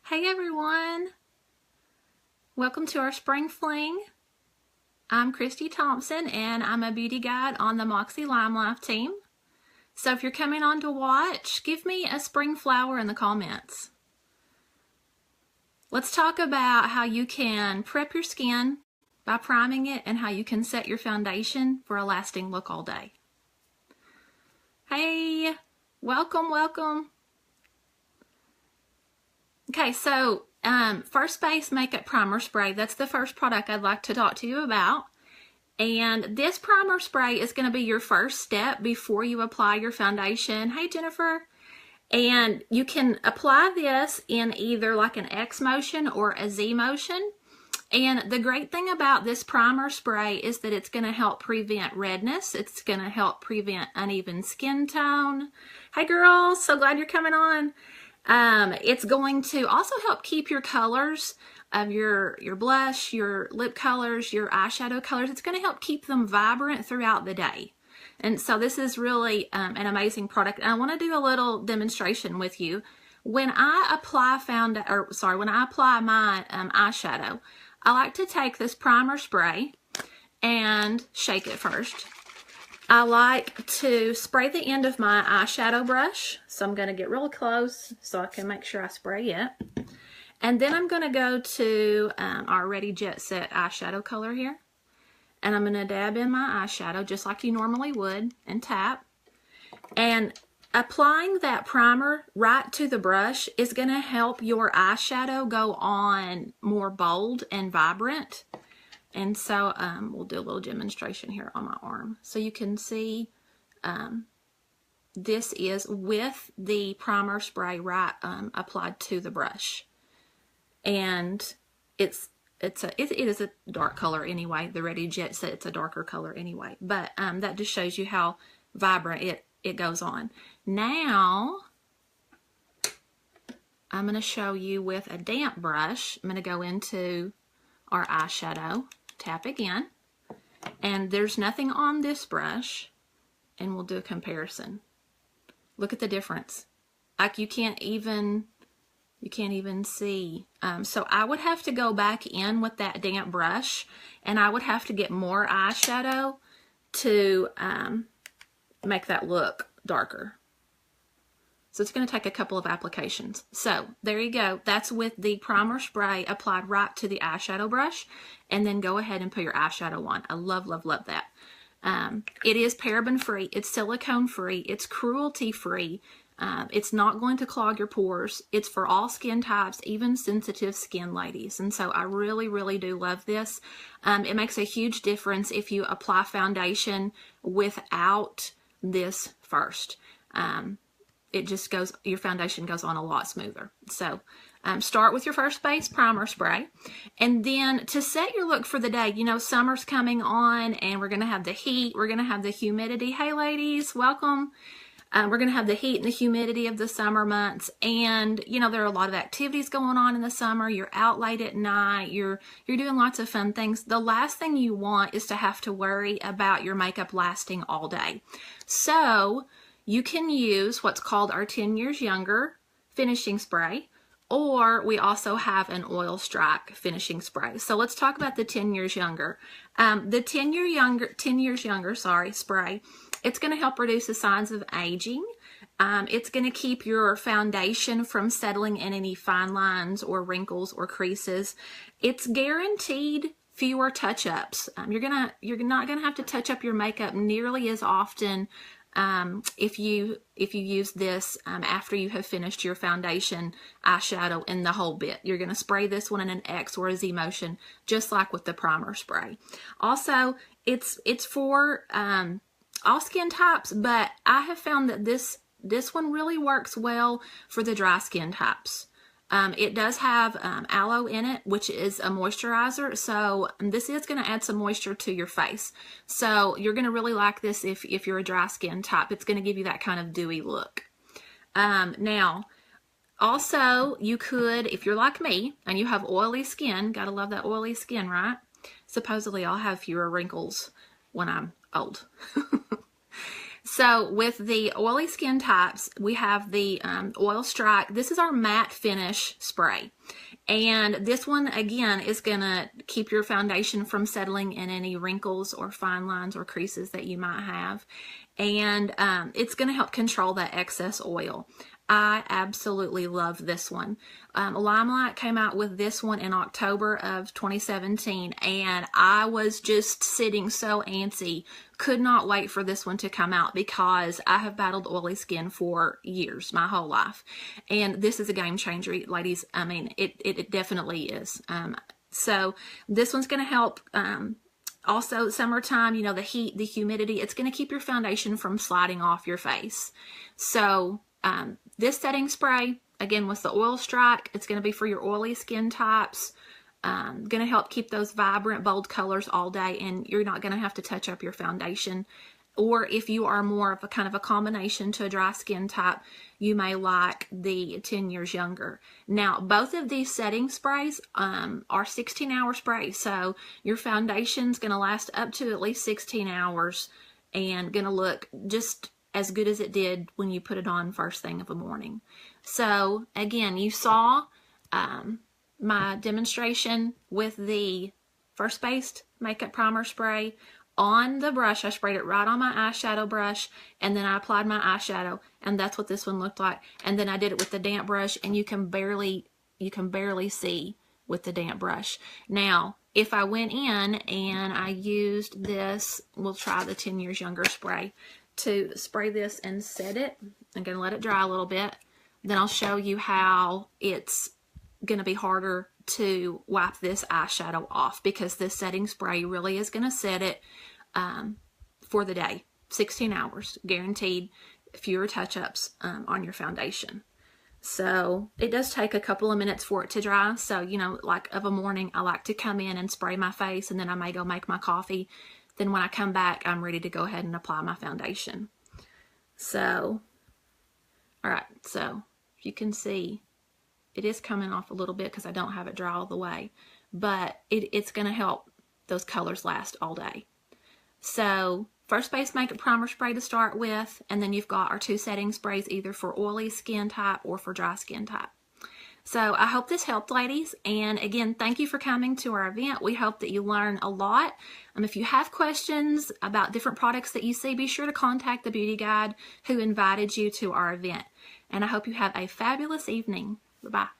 Hey everyone, welcome to our Spring Fling. I'm Christy Thompson and I'm a beauty guide on the Moxie Lime Life team. So if you're coming on to watch, give me a spring flower in the comments. Let's talk about how you can prep your skin by priming it and how you can set your foundation for a lasting look all day. Hey, welcome. Okay, so First Base Makeup Primer Spray, that's the first product I'd like to talk to you about. And this primer spray is going to be your first step before you apply your foundation. Hey, Jennifer. And you can apply this in either like an X motion or a Z motion. And the great thing about this primer spray is that it's going to help prevent redness. It's going to help prevent uneven skin tone. Hey, girls, so glad you're coming on. It's going to also help keep your colors of your blush, your lip colors, your eyeshadow colors. It's going to help keep them vibrant throughout the day. And so this is really an amazing product. And I want to do a little demonstration with you. When I apply my eyeshadow, I like to take this primer spray and shake it first. I like to spray the end of my eyeshadow brush. So I'm going to get real close so I can make sure I spray it. And then I'm going to go to our Ready Jet Set eyeshadow color here. And I'm going to dab in my eyeshadow just like you normally would and tap. And applying that primer right to the brush is going to help your eyeshadow go on more bold and vibrant. And so we'll do a little demonstration here on my arm. So you can see this is with the primer spray right applied to the brush. And it is a dark color anyway. The Ready Jet Set, it's a darker color anyway. But that just shows you how vibrant it goes on. Now, I'm going to show you with a damp brush. I'm going to go into our eyeshadow, tap again, and there's nothing on this brush, and we'll do a comparison. Look at the difference. Like you can't even see. So I would have to go back in with that damp brush, and I would have to get more eyeshadow to make that look darker. So it's going to take a couple of applications. So there you go. That's with the primer spray applied right to the eyeshadow brush. And then go ahead and put your eyeshadow on. I love that. It is paraben free. It's silicone free. It's cruelty free. It's not going to clog your pores. It's for all skin types, even sensitive skin ladies. And so I really do love this. It makes a huge difference if you apply foundation without this first. It just goes, your foundation goes on a lot smoother. So start with your First Base primer spray. And then to set your look for the day, you know, summer's coming on and we're going to have the heat. We're going to have the humidity. Hey ladies, welcome. We're going to have the heat and the humidity of the summer months. And, you know, there are a lot of activities going on in the summer. You're out late at night. You're doing lots of fun things. The last thing you want is to have to worry about your makeup lasting all day. So you can use what's called our 10 Years Younger finishing spray, or we also have an Oil Strike finishing spray. So let's talk about the 10 Years Younger. The 10 Years Younger spray, it's going to help reduce the signs of aging. It's going to keep your foundation from settling in any fine lines or wrinkles or creases. It's guaranteed fewer touch-ups. You're not going to have to touch up your makeup nearly as often if you use this after you have finished your foundation, eyeshadow, and the whole bit. You're going to spray this one in an X or a Z motion, just like with the primer spray. Also, it's for all skin types, but I have found that this one really works well for the dry skin types. It does have aloe in it, which is a moisturizer. So this is going to add some moisture to your face. So you're going to really like this if you're a dry skin type. It's going to give you that kind of dewy look. Now, also, you could, if you're like me and you have oily skin, gotta love that oily skin, right? Supposedly I'll have fewer wrinkles when I'm old. So with the oily skin types, we have the Oil Strike. This is our matte finish spray. And this one, again, is going to keep your foundation from settling in any wrinkles or fine lines or creases that you might have. And it's going to help control that excess oil. I absolutely love this one. Limelight came out with this one in October of 2017, and I was just sitting so antsy. Could not wait for this one to come out because I have battled oily skin for years, my whole life. And this is a game changer, ladies. I mean, it definitely is. So this one's going to help. Also, summertime, you know, the heat, the humidity, it's going to keep your foundation from sliding off your face. So this setting spray, again, with the Oil Strike, it's going to be for your oily skin types. Going to help keep those vibrant, bold colors all day, and you're not going to have to touch up your foundation. Or if you are more of a kind of a combination to a dry skin type, you may like the 10 years younger. Now, both of these setting sprays are 16-hour sprays, so your foundation's going to last up to at least 16 hours and going to look just as good as it did when you put it on first thing of the morning. So again, you saw my demonstration with the First Base Makeup Primer Spray on the brush. I sprayed it right on my eyeshadow brush, and then I applied my eyeshadow, and that's what this one looked like. And then I did it with the damp brush, and you can barely see with the damp brush. Now, if I went in and I used this, we'll try the 10 years younger spray, to spray this and set it. I'm going to let it dry a little bit. Then I'll show you how it's going to be harder to wipe this eyeshadow off, because this setting spray really is going to set it for the day. 16 hours, guaranteed, fewer touch-ups on your foundation. So it does take a couple of minutes for it to dry. So, you know, like of a morning, I like to come in and spray my face, and then I may go make my coffee. Then when I come back, I'm ready to go ahead and apply my foundation. So, all right, so you can see it is coming off a little bit because I don't have it dry all the way, but it's going to help those colors last all day. So First Base Makeup Primer Spray to start with, and then you've got our two setting sprays either for oily skin type or for dry skin type. So I hope this helped, ladies. And again, thank you for coming to our event. We hope that you learn a lot. If you have questions about different products that you see, be sure to contact the beauty guide who invited you to our event. And I hope you have a fabulous evening. Bye-bye.